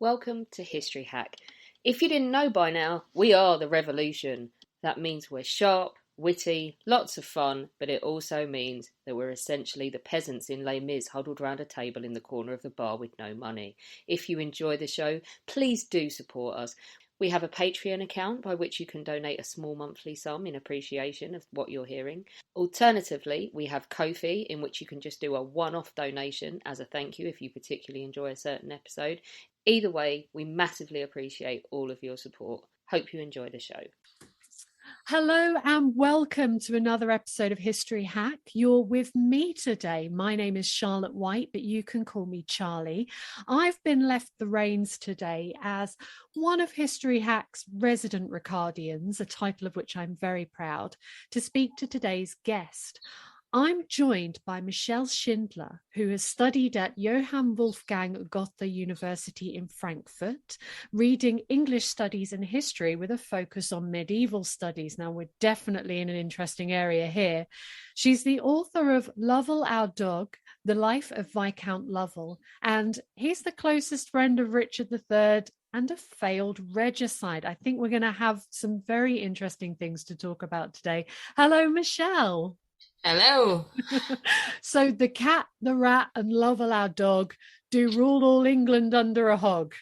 Welcome to History Hack. If you didn't know by now, we are the revolution. That means we're sharp, witty, lots of fun, but it also means that we're essentially the peasants in Les Mis huddled round a table in the corner of the bar with no money. If you enjoy the show, please do support us. We have a Patreon account by which you can donate a small monthly sum in appreciation of what you're hearing. Alternatively, we have Ko-fi, in which you can just do a one-off donation as a thank you if you particularly enjoy a certain episode. Either way, we massively appreciate all of your support. Hope you enjoy the show. Hello and welcome to another episode of History Hack. You're with me today. My name is Charlotte White, but you can call me Charlie. I've been left the reins today as one of History Hack's resident Ricardians, a title of which I'm very proud, to speak to today's guest. I'm joined by Michelle Schindler, who has studied at Johann Wolfgang Goethe University in Frankfurt, reading English studies and history with a focus on medieval studies. Now, we're definitely in an interesting area here. She's the author of Lovell, Our Dog, The Life of Viscount Lovell, and he's the closest friend of Richard III and a failed regicide. I think we're going to have some very interesting things to talk about today. Hello, Michelle. Hello. So the cat, the rat, and Lovell, our dog, do rule all England under a hog.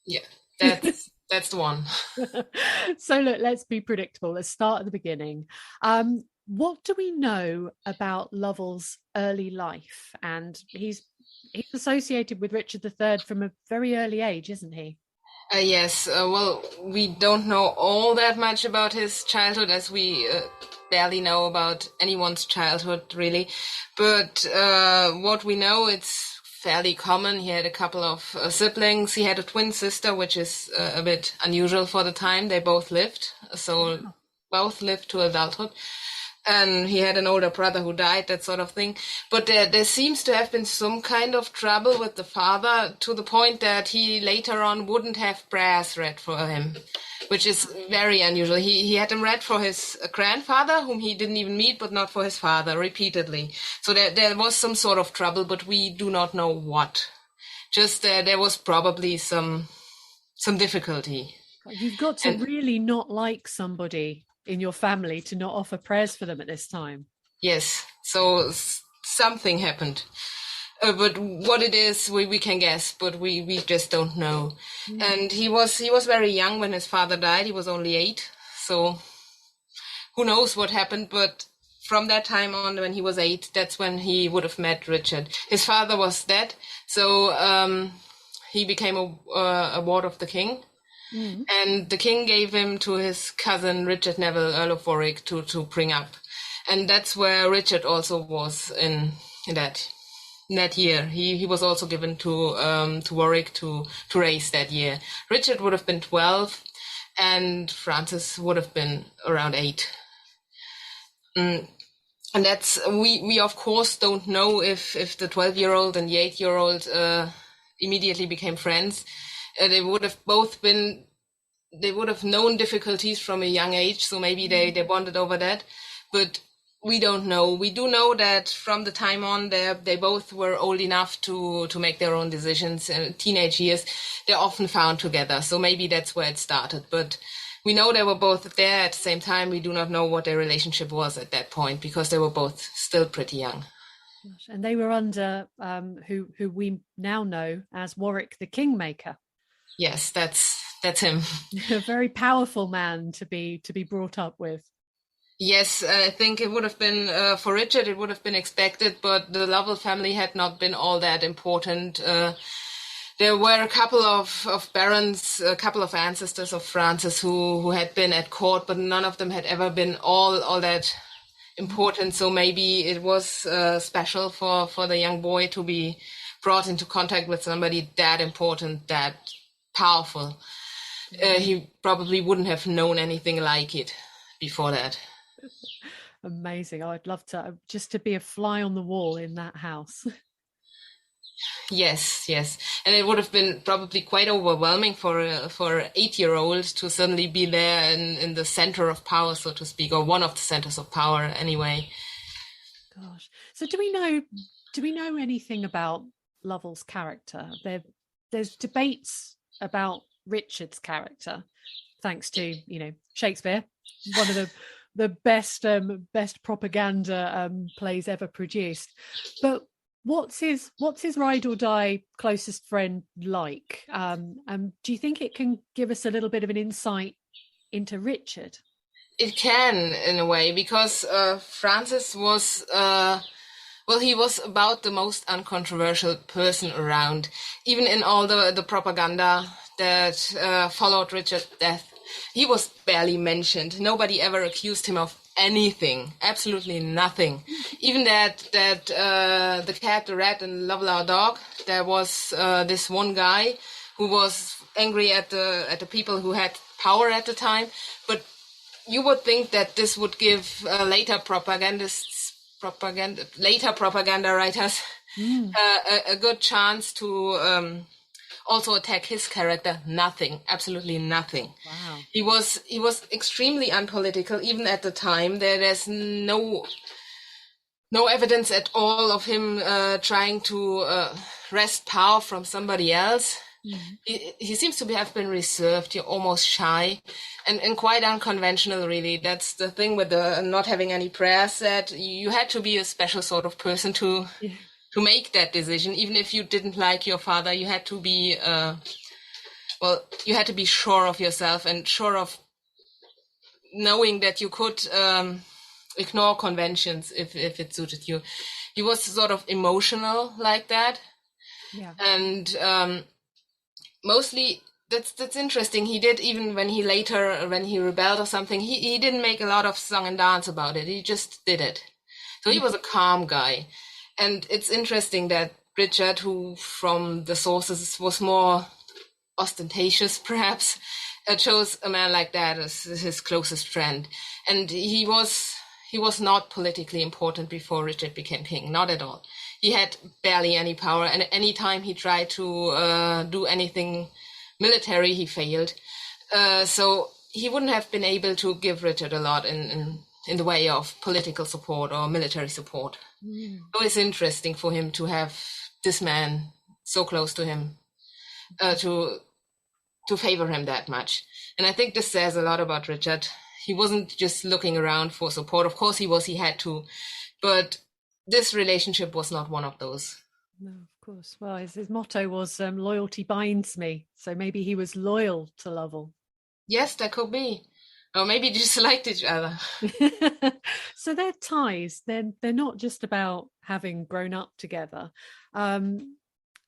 Yeah, that's the one. So look, let's be predictable. Let's start at the beginning. What do we know about Lovell's early life? And he's associated with Richard III from a very early age, isn't he? Yes, well, we don't know all that much about his childhood, as we barely know about anyone's childhood, really. But what we know, it's fairly common. He had a couple of siblings. He had a twin sister, which is a bit unusual for the time. They both lived, so both lived to adulthood. And he had an older brother who died, that sort of thing. But there seems to have been some kind of trouble with the father, to the point that he later on wouldn't have prayers read for him, which is very unusual. He had them read for his grandfather, whom he didn't even meet, but not for his father, repeatedly. So there was some sort of trouble, but we do not know what. Just there was probably some difficulty. You've got to really not like somebody in your family to not offer prayers for them at this time. Yes, so something happened. But what it is, we can guess, but we just don't know. And he was very young when his father died. He was only 8, so who knows what happened. But from that time on, when he was 8, that's when he would have met Richard. His father was dead, so he became a ward of the king. And the king gave him to his cousin Richard Neville, Earl of Warwick, to bring up. And that's where Richard also was in that year. He was also given to Warwick to raise that year. Richard would have been 12, and Francis would have been around 8. And that's we of course don't know if the 12-year-old and the 8-year-old immediately became friends. They would have known difficulties from a young age, so maybe they bonded over that, but we don't know. We do know that from the time on, they both were old enough to make their own decisions. In teenage years, they're often found together, so maybe that's where it started. But we know they were both there at the same time. We do not know what their relationship was at that point, because they were both still pretty young. And they were under who we now know as Warwick the Kingmaker. Yes, that's him. A very powerful man to be brought up with. Yes, I think it would have been, for Richard, it would have been expected, but the Lovell family had not been all that important. There were a couple of barons, a couple of ancestors of Francis who had been at court, but none of them had ever been all that important. So maybe it was special for the young boy to be brought into contact with somebody that important, that powerful. He probably wouldn't have known anything like it before that. Amazing. I'd love to be a fly on the wall in that house. Yes. And it would have been probably quite overwhelming for an 8-year-old to suddenly be there in the center of power, so to speak, or one of the centers of power anyway. Gosh. So do we know anything about Lovell's character? There's debates about Richard's character, thanks to, Shakespeare, one of the best propaganda plays ever produced. But what's his ride or die closest friend like? Do you think it can give us a little bit of an insight into Richard? It can, in a way, because Francis was, he was about the most uncontroversial person around. Even in all the propaganda that followed Richard's death, he was barely mentioned. Nobody ever accused him of anything, absolutely nothing. Even that the cat, the rat, and Lovelow dog, there was this one guy who was angry at the people who had power at the time, but you would think that this would give later propaganda writers a good chance to also attack his character. Nothing, absolutely nothing. Wow. He was extremely unpolitical even at the time. There's no evidence at all of him trying to wrest power from somebody else. He seems to have been reserved, almost shy, and quite unconventional, really. That's the thing with the not having any prayers, that you had to be a special sort of person to make that decision. Even if you didn't like your father, you had to be you had to be sure of yourself and sure of knowing that you could ignore conventions if it suited you. He was sort of emotional like that. Yeah. And mostly, that's interesting. He did, even when he rebelled or something, he didn't make a lot of song and dance about it. He just did it. So he was a calm guy. And it's interesting that Richard, who from the sources was more ostentatious, perhaps, chose a man like that as his closest friend. And he was not politically important before Richard became king, not at all. He had barely any power, and any time he tried to do anything military, he failed. So he wouldn't have been able to give Richard a lot in the way of political support or military support. So it's interesting for him to have this man so close to him, to favor him that much. And I think this says a lot about Richard. He wasn't just looking around for support. Of course he had to, but this relationship was not one of those. No, of course. Well, his motto was loyalty binds me. So maybe he was loyal to Lovell. Yes, that could be. Or maybe they just liked each other. So their ties, they're not just about having grown up together.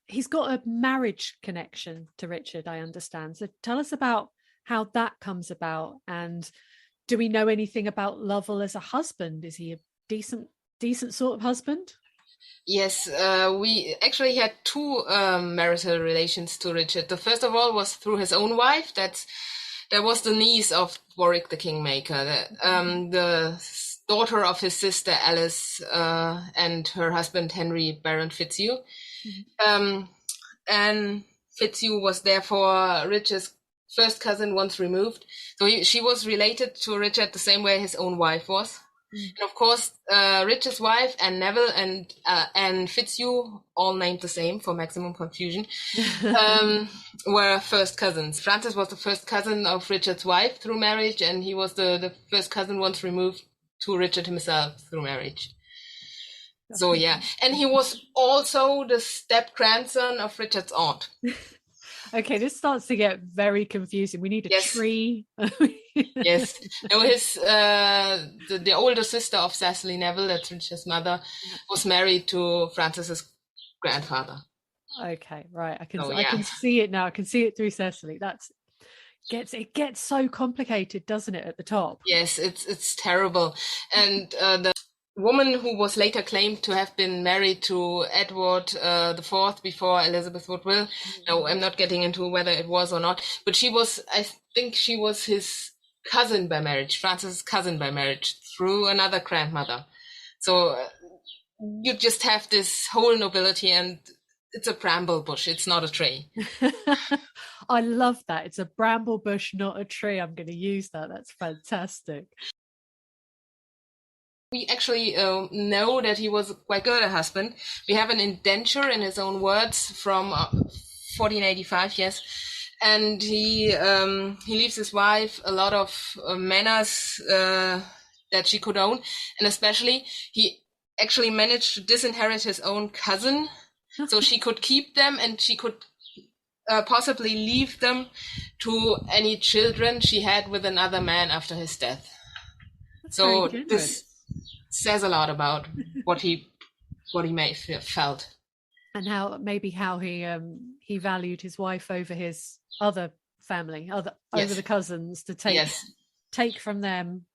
He's got a marriage connection to Richard, I understand. So tell us about how that comes about. And do we know anything about Lovell as a husband? Is he a decent sort of husband? Yes, we actually had two marital relations to Richard. The first of all was through his own wife. That was the niece of Warwick the Kingmaker, the daughter of his sister Alice and her husband Henry Baron Fitzhugh. And Fitzhugh was therefore Richard's first cousin once removed. So she was related to Richard the same way his own wife was. And of course, Richard's wife and Neville and Fitzhugh, all named the same for maximum confusion, were first cousins. Francis was the first cousin of Richard's wife through marriage, and he was the first cousin once removed to Richard himself through marriage. So yeah, and he was also the step-grandson of Richard's aunt. Okay, this starts to get very confusing. We need a tree. Yes. No, his the older sister of Cecily Neville, that's Richard's mother, was married to Francis's grandfather. Okay, right. I can see it now. I can see it through Cecily. It gets so complicated, doesn't it, at the top? Yes, it's terrible. And the woman who was later claimed to have been married to Edward IV before Elizabeth Woodville. No, I'm not getting into whether it was or not, but I think she was his cousin by marriage, Francis' cousin by marriage, through another grandmother. So you just have this whole nobility, and it's a bramble bush. It's not a tree. I love that. It's a bramble bush, not a tree. I'm going to use that. That's fantastic. We actually know that he was quite good a husband. We have an indenture, in his own words, from 1485, yes, and he leaves his wife a lot of manors that she could own, and especially he actually managed to disinherit his own cousin, so she could keep them, and she could possibly leave them to any children she had with another man after his death. That's So very generous. this says a lot about what he may have felt. And how he valued his wife over his other family, over the cousins, to take from them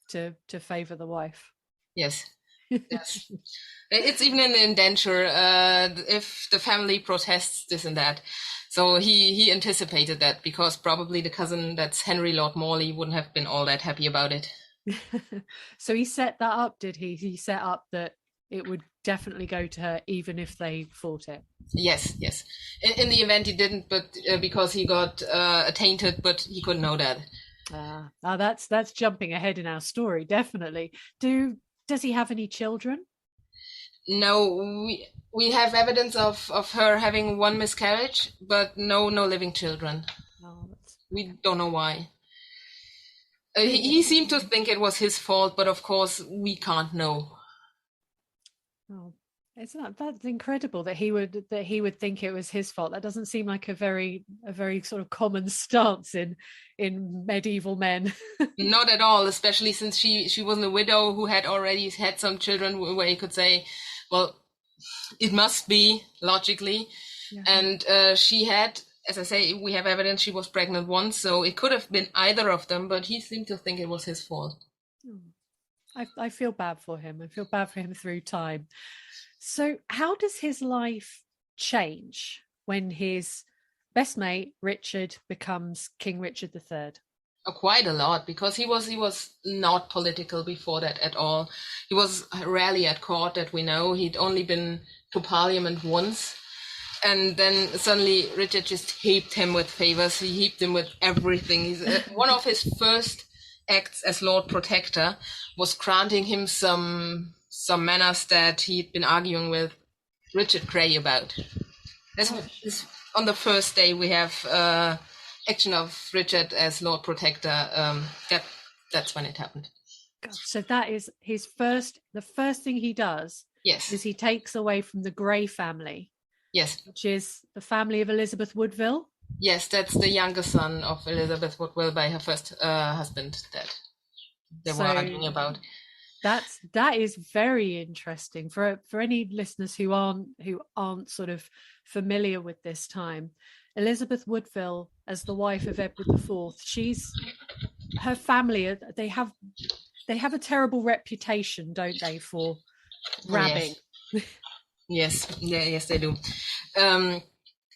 to favor the wife. Yes. Yes. It's even in the indenture if the family protests this and that. So he anticipated that, because probably the cousin, that's Henry Lord Morley, wouldn't have been all that happy about it. So he set that up, did he? He set up that it would definitely go to her even if they fought it. Yes. In the event he didn't, but because he got attainted, but he couldn't know that. That's jumping ahead in our story, definitely. Does he have any children? No, we have evidence of her having one miscarriage, but no living children. We don't know why. He seemed to think it was his fault, but of course we can't know. Oh, that's incredible that he would think it was his fault. That doesn't seem like a very sort of common stance in medieval men. Not at all, especially since she wasn't a widow who had already had some children, where you could say, well, it must be logically. Yeah. And she had, as I say, we have evidence she was pregnant once, so it could have been either of them, but he seemed to think it was his fault. I feel bad for him. I feel bad for him through time. So how does his life change when his best mate, Richard, becomes King Richard III? Quite a lot, because he was not political before that at all. He was rarely at court, that we know. He'd only been to Parliament once. And then suddenly Richard just heaped him with favors. He heaped him with everything. He's, one of his first acts as Lord Protector was granting him some manors that he'd been arguing with Richard Grey about. This, on the first day we have action of Richard as Lord Protector. That's when it happened. God, so that is the first thing he does. Yes. Is he takes away from the Grey family. Yes. Which is the family of Elizabeth Woodville. Yes, that's the younger son of Elizabeth Woodville by her first husband that they were arguing about. That is very interesting for any listeners who aren't sort of familiar with this time. Elizabeth Woodville, as the wife of Edward IV, her family, they have a terrible reputation, don't they, for rabbing? Yes, they do.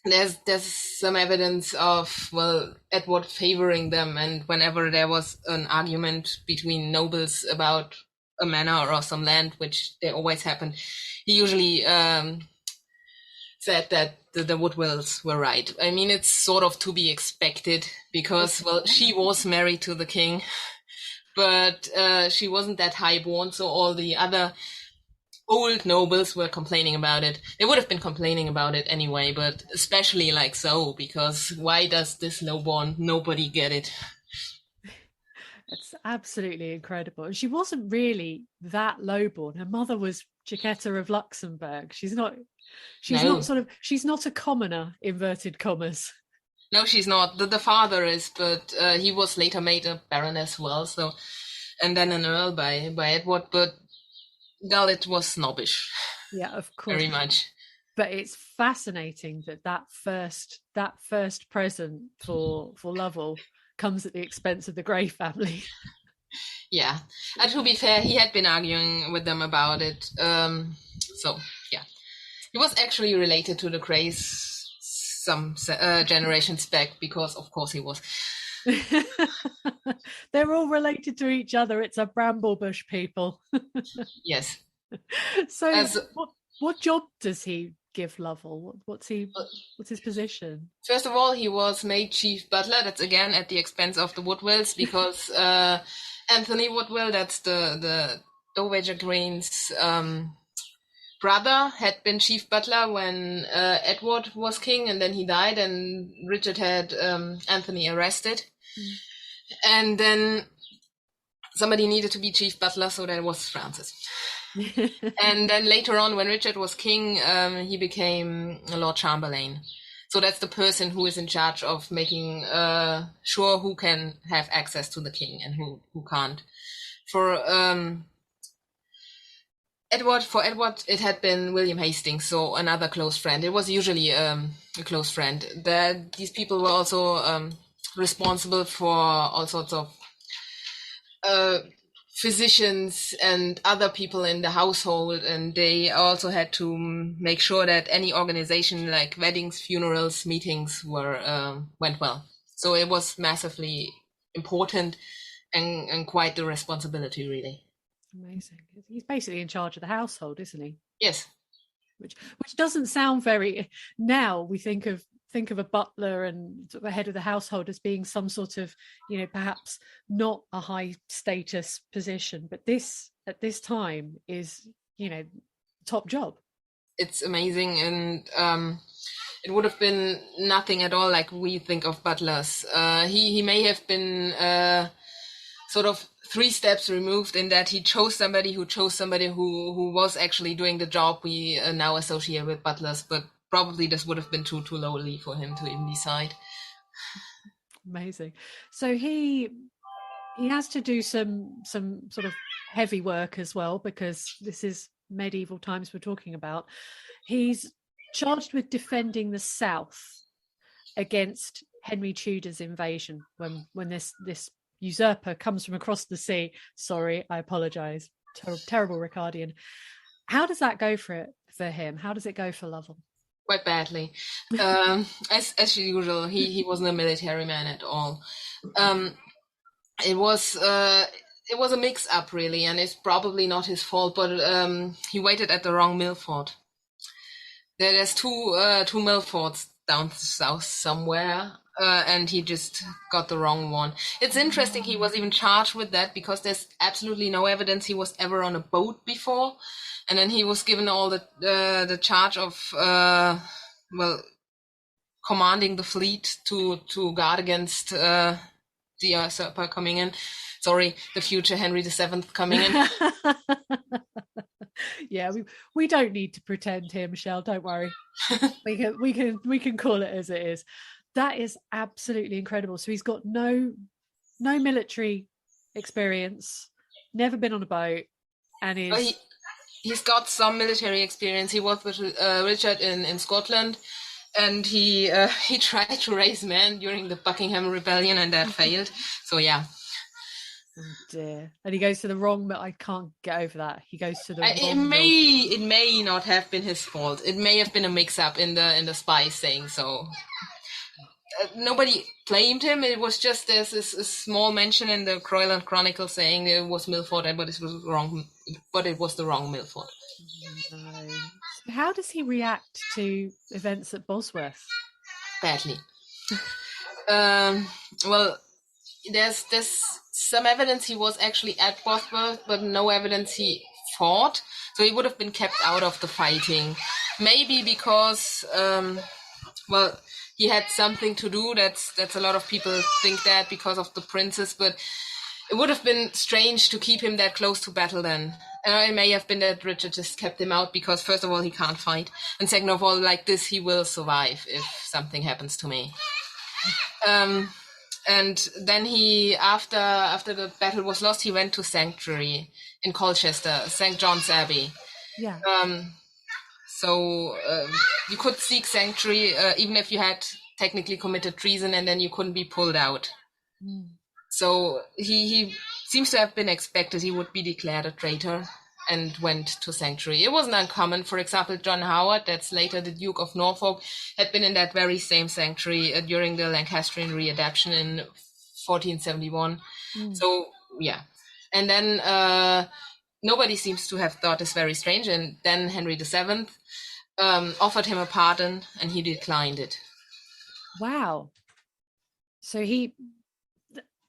There's some evidence of, well, Edward favoring them, and whenever there was an argument between nobles about a manor or some land, which they always happened, he usually said that the Woodvilles were right. I mean, it's sort of to be expected, because, well, she was married to the king, but she wasn't that highborn, so all the other old nobles were complaining about it. They would have been complaining about it anyway, but especially like so, because why does this lowborn nobody get it? It's absolutely incredible. And she wasn't really that lowborn. Her mother was Jacquetta of Luxembourg. She's not a commoner, inverted commas. No, she's not. The father is, but he was later made a baron as well, so, and then an earl by Edward, but Gullet was snobbish. Yeah, of course. Very much. But it's fascinating that first present for Lovell comes at the expense of the Grey family. Yeah. And to be fair, he had been arguing with them about it. So, yeah. He was actually related to the Greys some generations back, because, of course, he was. They're all related to each other. It's a Bramblebush people. Yes. So what job does he give Lovell? What's his position? First of all, he was made chief butler. That's again at the expense of the Woodvilles, because Anthony Woodville, that's the Dowager Green's brother had been chief butler when Edward was king, and then he died, and Richard had Anthony arrested. And then somebody needed to be chief butler, so that was Francis. And then later on, when Richard was king, he became a Lord Chamberlain. So that's the person who is in charge of making sure who can have access to the king and who can't. For Edward, it had been William Hastings, so another close friend. It was usually a close friend. These people were also responsible for all sorts of physicians and other people in the household, and they also had to make sure that any organization like weddings, funerals, meetings went well. So it was massively important and quite the responsibility, really. Amazing. He's basically in charge of the household, isn't he? Yes. Which doesn't sound very. Now we think of a butler and sort of the head of the household as being some sort of, perhaps not a high status position, but this at this time is, top job. It's amazing, and it would have been nothing at all like we think of butlers. He may have been sort of 3 steps removed in that he chose somebody who was actually doing the job we now associate with butlers, but probably this would have been too lowly for him to even decide. Amazing. So he has to do some sort of heavy work as well, because this is medieval times we're talking about. He's charged with defending the south against Henry Tudor's invasion when this usurper comes from across the sea. Sorry, I apologize. Terrible Ricardian. How does that go for him? How does it go for Lovell? Quite badly. As usual, he wasn't a military man at all. It was a mix-up, really, and it's probably not his fault, but he waited at the wrong Milford. There's two Milfords down south somewhere, and he just got the wrong one. It's interesting he was even charged with that, because there's absolutely no evidence he was ever on a boat before. And then he was given all the charge of commanding the fleet to guard against the usurper coming in. Sorry, the future Henry VII coming in. Yeah, we don't need to pretend here, Michelle. Don't worry. we can call it as it is. That is absolutely incredible. So he's got no military experience, never been on a boat, and is. He's got some military experience. He was with Richard in Scotland, and he tried to raise men during the Buckingham Rebellion, and that failed. So yeah. Oh dear. And he goes to the wrong. I can't get over that. He goes to the wrong. It may not have been his fault. It may have been a mix-up in the spies saying so. Nobody blamed him. It was just there's a small mention in the Croyland Chronicle saying it was Milford, but it was wrong. But it was the wrong Milford. No. So how does he react to events at Bosworth? Badly. Well, there's some evidence he was actually at Bosworth, but no evidence he fought. So he would have been kept out of the fighting. Maybe because, he had something to do. That's a lot of people think that because of the princes, but it would have been strange to keep him that close to battle then. It may have been that Richard just kept him out because, first of all, he can't fight, and second of all, like this, he will survive if something happens to me. And then he, after the battle was lost, he went to Sanctuary in Colchester, St. John's Abbey. Yeah. So you could seek sanctuary even if you had technically committed treason, and then you couldn't be pulled out. So he seems to have been expected he would be declared a traitor and went to sanctuary. It wasn't uncommon. For example, John Howard, that's later the Duke of Norfolk, had been in that very same sanctuary during the Lancastrian readaptation in 1471. So, yeah. And then nobody seems to have thought this very strange. And then Henry VII offered him a pardon, and he declined it. Wow. So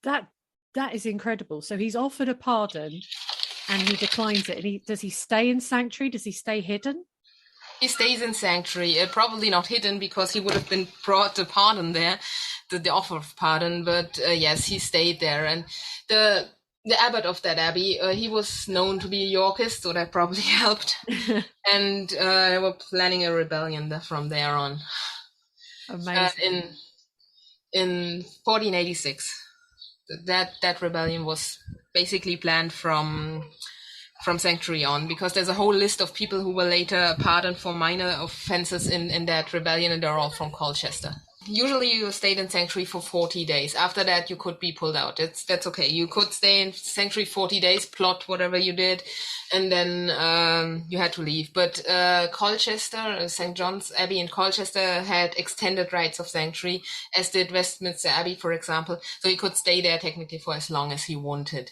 that is incredible. So he's offered a pardon, and he declines it. And does he stay in sanctuary? Does he stay hidden? He stays in sanctuary, probably not hidden because he would have been brought to pardon there, the offer of pardon. But yes, he stayed there. And the abbot of that abbey, he was known to be a Yorkist, so that probably helped. And they were planning a rebellion from there on. Amazing. In 1486, that rebellion was basically planned from sanctuary on, because there's a whole list of people who were later pardoned for minor offenses in that rebellion, and they're all from Colchester. Usually you stayed in sanctuary for 40 days. After that, you could be pulled out. That's okay. You could stay in sanctuary 40 days, plot whatever you did, and then you had to leave. But Colchester, St. John's Abbey in Colchester had extended rights of sanctuary, as did Westminster Abbey, for example. So he could stay there technically for as long as he wanted.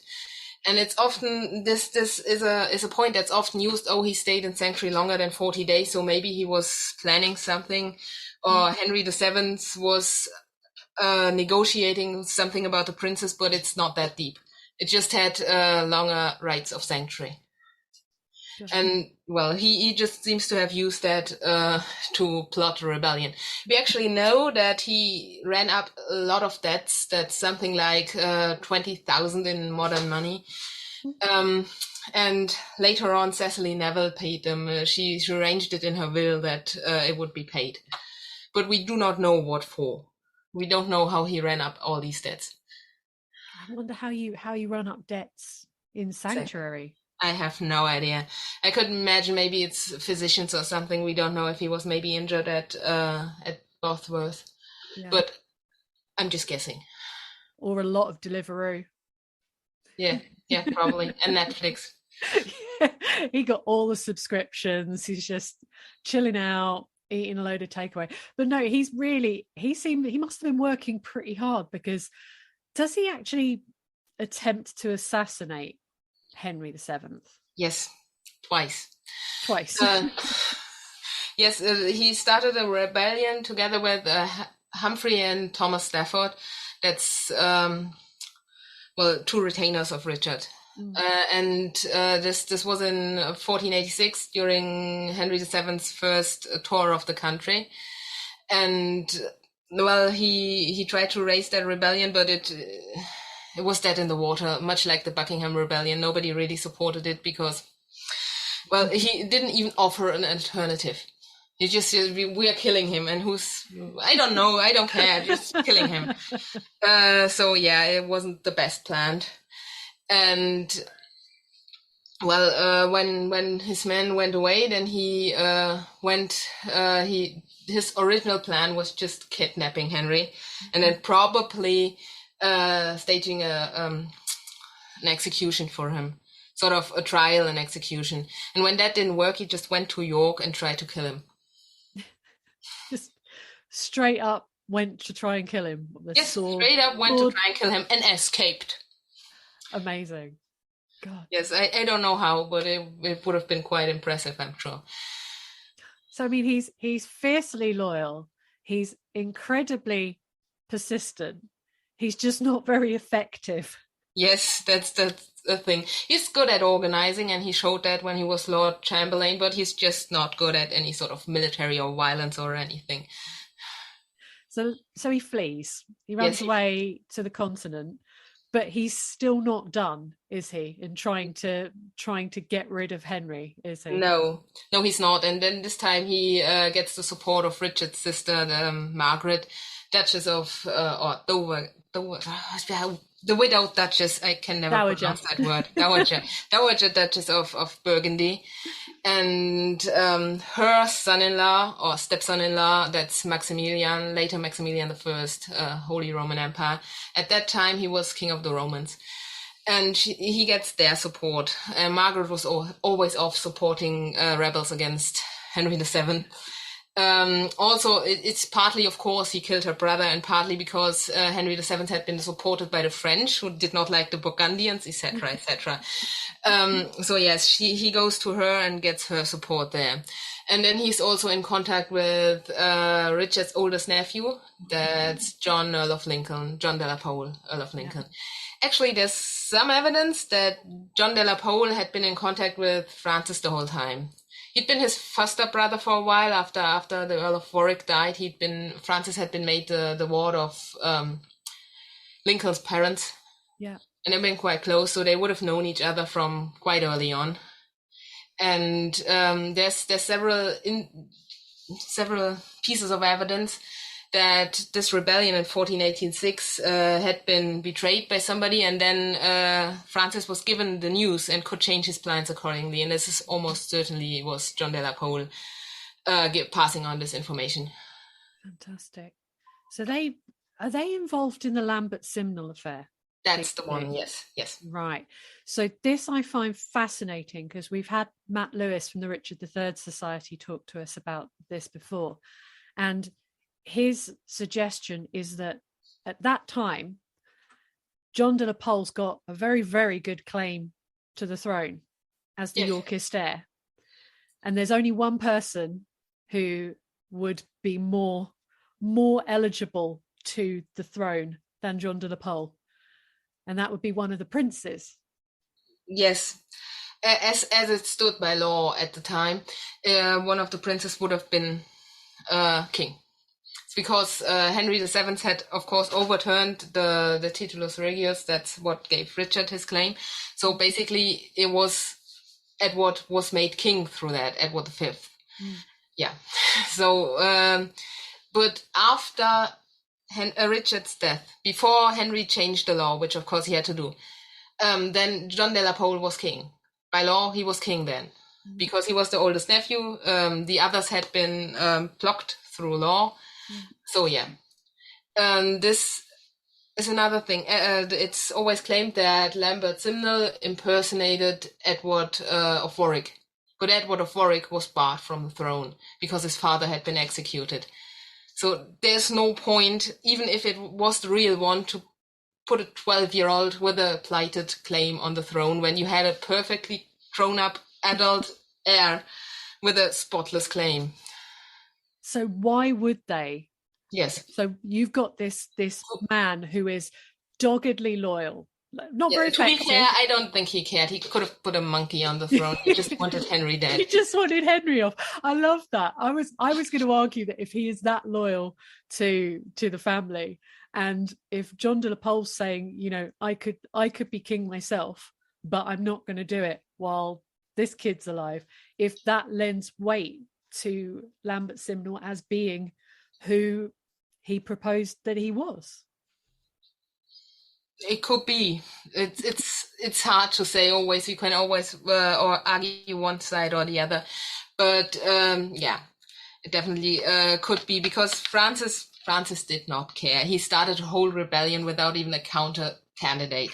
And it's often, this is a point that's often used. Oh, he stayed in sanctuary longer than 40 days, so maybe he was planning something, or Henry VII was negotiating something about the princess, but it's not that deep. It just had longer rights of sanctuary. And, well, he just seems to have used that to plot a rebellion. We actually know that he ran up a lot of debts. That's something like 20,000 in modern money. And later on, Cecily Neville paid them. She arranged it in her will that it would be paid. But we do not know what for. We don't know how he ran up all these debts. I wonder how you run up debts in sanctuary. I have no idea. I could imagine maybe it's physicians or something. We don't know if he was maybe injured at Bosworth. Yeah. But I'm just guessing. Or a lot of Deliveroo. Yeah, probably. And Netflix. He got all the subscriptions. He's just chilling out, eating a load of takeaway. But no, he must have been working pretty hard, because does he actually attempt to assassinate Henry VII? Yes, twice. Yes, he started a rebellion together with Humphrey and Thomas Stafford. That's two retainers of Richard. And this was in 1486 during Henry VII's first tour of the country. And well, he tried to raise that rebellion, but it was dead in the water, much like the Buckingham Rebellion. Nobody really supported it because, well, he didn't even offer an alternative. He just said, we are killing him, and I don't know, I don't care, just killing him. So yeah, it wasn't the best planned. And well, when his men went away, then his original plan was just kidnapping Henry, and then probably staging an execution for him, sort of a trial and execution. And when that didn't work, he just went to York and tried to kill him. Just straight up went to try and kill him. Straight up went to try and kill him and escaped. Amazing. God. Yes, I don't know how, but it would have been quite impressive, I'm sure. So I mean, he's fiercely loyal. He's incredibly persistent. He's just not very effective. Yes, that's the thing. He's good at organizing, and he showed that when he was Lord Chamberlain, but he's just not good at any sort of military or violence or anything. So he flees. He runs away to the continent, but he's still not done, is he? In trying to get rid of Henry, is he? No, he's not. And then this time he gets the support of Richard's sister, Margaret, Duchess of Dover, the widowed Duchess. I can never pronounce that word. Dowager Duchess of Burgundy, and her son-in-law or stepson-in-law, that's Maximilian, later Maximilian I, Holy Roman Empire. At that time, he was king of the Romans, and he gets their support. Margaret was always off supporting rebels against Henry VII. Also, it's partly, of course, he killed her brother, and partly because Henry VII had been supported by the French, who did not like the Burgundians, etc., etc. So yes, he goes to her and gets her support there. And then he's also in contact with Richard's oldest nephew, that's John, Earl of Lincoln, John de la Pole, Earl of Lincoln. Yeah. Actually, there's some evidence that John de la Pole had been in contact with Francis the whole time. He'd been his foster brother for a while. After the Earl of Warwick died, Francis had been made the ward of Lincoln's parents. Yeah. And they've been quite close, so they would have known each other from quite early on. And there's several pieces of evidence that this rebellion in 1486 had been betrayed by somebody, and then Francis was given the news and could change his plans accordingly. And this is almost certainly was John de la Pole passing on this information. Fantastic. So are they involved in the Lambert Simnel affair? That's the one, yes. Right. So this I find fascinating because we've had Matt Lewis from the Richard III Society talk to us about this before. And his suggestion is that at that time, John de la Pole's got a very, very good claim to the throne as the Yorkist heir. And there's only one person who would be more eligible to the throne than John de la Pole. And that would be one of the princes. Yes. As it stood by law at the time, one of the princes would have been king. It's because Henry VII had, of course, overturned the Titulus Regius. That's what gave Richard his claim. So basically, it was Edward was made king through that, Edward V. Yeah. So, but after Richard's death, before Henry changed the law, which of course he had to do, then John de la Pole was king. By law, he was king then, because he was the oldest nephew. The others had been blocked through law. So yeah, this is another thing. It's always claimed that Lambert Simnel impersonated Edward of Warwick, but Edward of Warwick was barred from the throne because his father had been executed. So there's no point, even if it was the real one, to put a 12-year-old with a plighted claim on the throne when you had a perfectly grown-up adult heir with a spotless claim. So why would they? Yes. So you've got this man who is doggedly loyal. Not very effective. To be fair, I don't think he cared. He could have put a monkey on the throne. He just wanted Henry dead. He just wanted Henry off. I love that. I was going to argue that if he is that loyal to the family, and if John de la Pole's saying, you know, I could be king myself, but I'm not going to do it while this kid's alive, if that lends weight to Lambert Simnel as being who he proposed that he was. It could be. It's hard to say. Always you can always or argue one side or the other, but yeah, it definitely could be, because Francis did not care. He started a whole rebellion without even a counter candidate.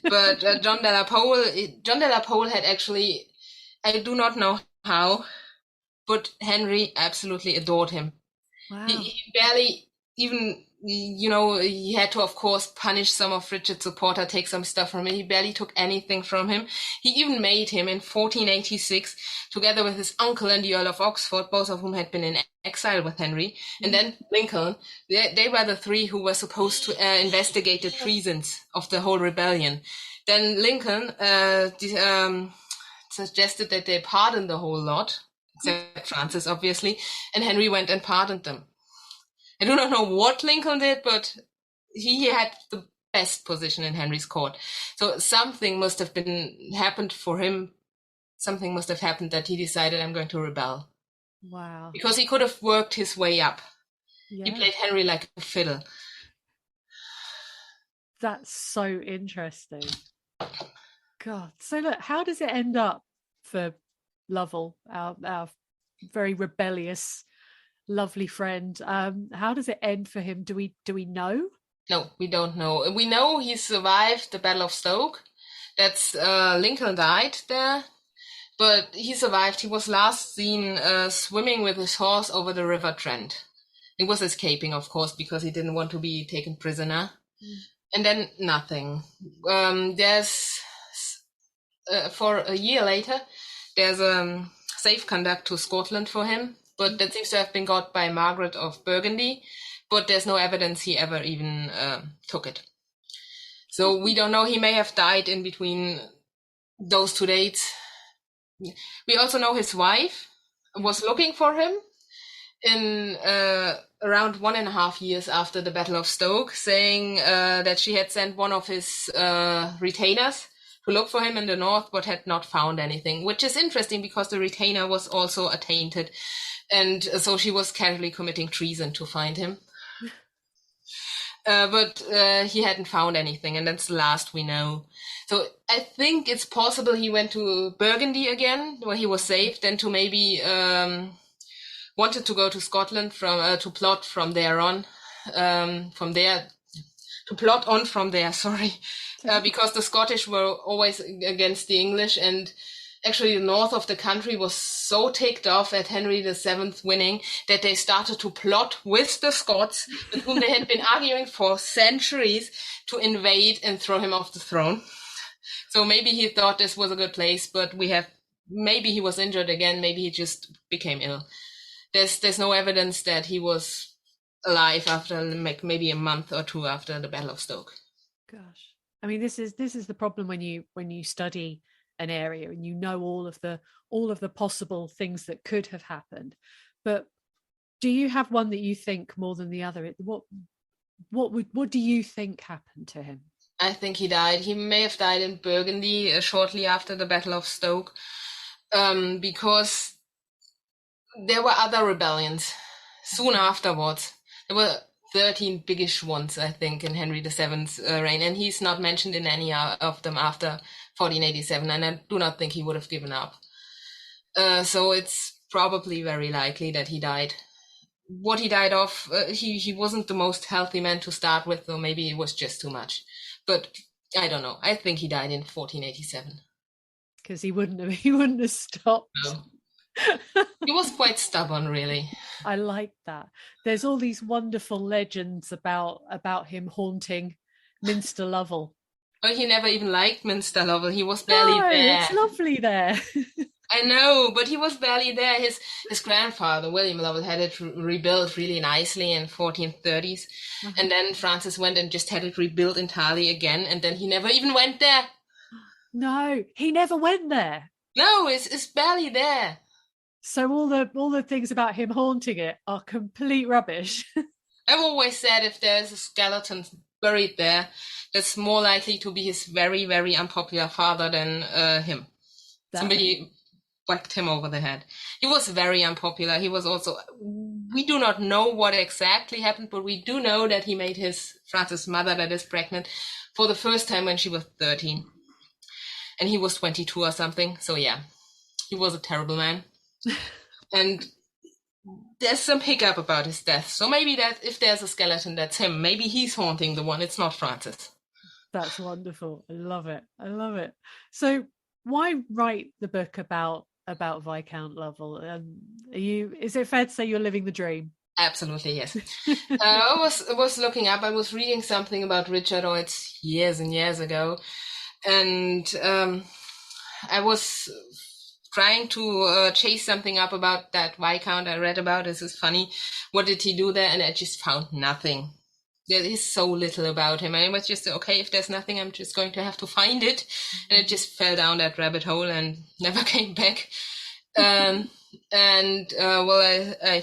But John de la Pole had actually, I do not know how, but Henry absolutely adored him. Wow. He barely even, you know, he had to, of course, punish some of Richard's supporter, take some stuff from him. He barely took anything from him. He even made him in 1486, together with his uncle and the Earl of Oxford, both of whom had been in exile with Henry, and then Lincoln. They were the three who were supposed to investigate the treasons of the whole rebellion. Then Lincoln suggested that they pardon the whole lot, except Francis, obviously, and Henry went and pardoned them. I do not know what Lincoln did, but he had the best position in Henry's court. So something must have happened for him. Something must have happened that he decided, I'm going to rebel. Wow. Because he could have worked his way up. Yeah. He played Henry like a fiddle. That's so interesting. God. So look, how does it end up for Lovell, our very rebellious, lovely friend? How does it end for him? Do we know? No, we don't know. We know he survived the Battle of Stoke. That's Lincoln died there, but he survived. He was last seen swimming with his horse over the River Trent. He was escaping, of course, because he didn't want to be taken prisoner. And then nothing. There's for a year later, there's a safe conduct to Scotland for him, but that seems to have been got by Margaret of Burgundy, but there's no evidence he ever even took it. So we don't know, he may have died in between those two dates. We also know his wife was looking for him in around 1.5 years after the Battle of Stoke, saying that she had sent one of his retainers to look for him in the north, but had not found anything, which is interesting because the retainer was also attainted, and so she was casually committing treason to find him. But he hadn't found anything, and that's the last we know. So I think it's possible he went to Burgundy again, where he was safe, then to maybe wanted to go to Scotland to plot from there on, because the Scottish were always against the English, and actually the north of the country was so ticked off at Henry VII winning that they started to plot with the Scots, with whom they had been arguing for centuries, to invade and throw him off the throne. So maybe he thought this was a good place, but maybe he was injured again, maybe he just became ill. There's no evidence that he was alive after maybe a month or two after the Battle of Stoke. Gosh, I mean, this is the problem when you study an area and you know all of the possible things that could have happened. But do you have one that you think more than the other? What do you think happened to him? I think he died. He may have died in Burgundy shortly after the Battle of Stoke, because there were other rebellions soon afterwards. There were 13 biggish ones, I think, in Henry VII's reign, and he's not mentioned in any of them after 1487, and I do not think he would have given up. So it's probably very likely that he died. What he died of, he wasn't the most healthy man to start with, so maybe it was just too much. But I don't know. I think he died in 1487. Because he wouldn't have stopped. No. He was quite stubborn, really. I like that. There's all these wonderful legends about him haunting Minster Lovel. Oh, he never even liked Minster Lovel. He was barely there. It's lovely there. I know, but he was barely there. His grandfather, William Lovel, had it rebuilt really nicely in 1430s. And then Francis went and just had it rebuilt entirely again. And then he never even went there. No, he never went there. No, it's barely there. So all the things about him haunting it are complete rubbish. I've always said if there's a skeleton buried there, that's more likely to be his very, very unpopular father than him. Somebody whacked him over the head. He was very unpopular. He was also, we do not know what exactly happened, but we do know that he made Francis' mother, that is pregnant, for the first time when she was 13. And he was 22 or something. So yeah, he was a terrible man. And there's some hiccup about his death. So maybe that if there's a skeleton, that's him. Maybe he's haunting the one. It's not Francis. That's wonderful. I love it. So why write the book about Viscount Lovel? Is it fair to say you're living the dream? Absolutely, yes. I was looking up. I was reading something about Richard Oids years and years ago, and I was trying to chase something up about that Viscount I read about. This is funny. What did he do there? And I just found nothing. There is so little about him. And it was just, okay, if there's nothing, I'm just going to have to find it. And it just fell down that rabbit hole and never came back. I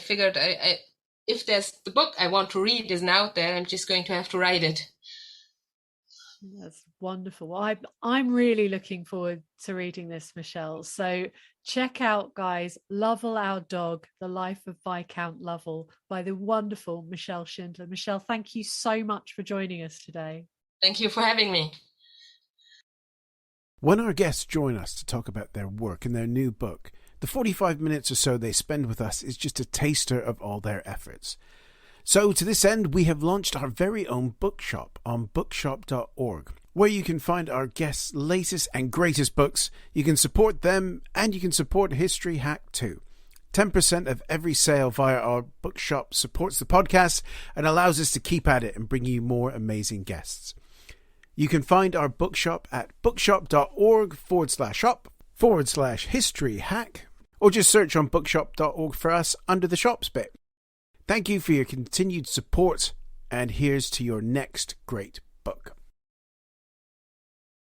figured if there's the book I want to read isn't out there, I'm just going to have to write it. That's wonderful. Well, I'm really looking forward to reading this, Michelle. So check out, guys, Lovel Our Dog, The Life of Viscount Lovel by the wonderful Michelle Schindler. Michelle, thank you so much for joining us today. Thank you for having me. When our guests join us to talk about their work and their new book, the 45 minutes or so they spend with us is just a taster of all their efforts. So to this end, we have launched our very own bookshop on bookshop.org, where you can find our guests' latest and greatest books. You can support them and you can support History Hack too. 10% of every sale via our bookshop supports the podcast and allows us to keep at it and bring you more amazing guests. You can find our bookshop at bookshop.org/shop/history hack. or just search on bookshop.org for us under the shops bit. Thank you for your continued support, and here's to your next great